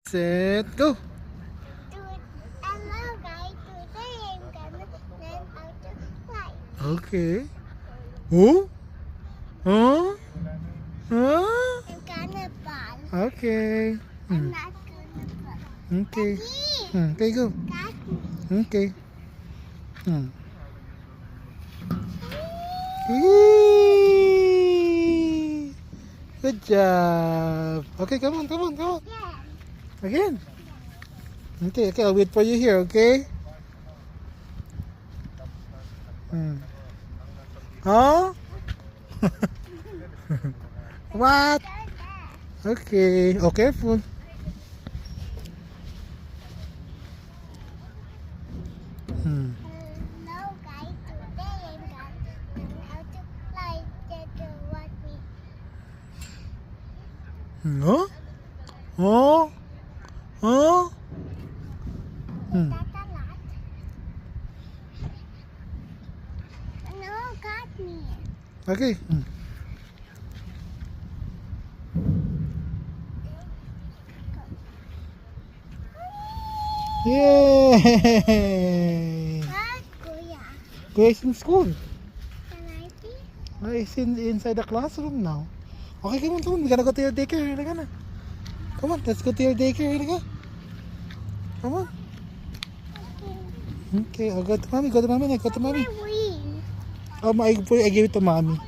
Set, go. Hello guys, today I'm gonna learn how to fly. Okay. Oh? Oh? Oh? I'm gonna fall. Okay. I'm not gonna fall. Okay. Daddy, Okay, go. catch me. Okay. Whee! Good job. Okay, come on. Yeah. Again. Okay, I'll wait for you here, okay? Huh? What? Okay. Oh, careful. Hello guys, today I'm gonna learn how to fly. Daddy, watch me. Huh? Oh? Oh? That's a lot. No, catch me. Okay. Yay! What, Kuya? Grace in school. Can I see? It's inside the classroom now. Okay, come on. We gotta go to your daycare. Halika na. Come on, let's go to your daycare. Halika. Come on. Okay, I'll go to mommy. Go to mommy. Go to mommy. My wing. I give it to mommy.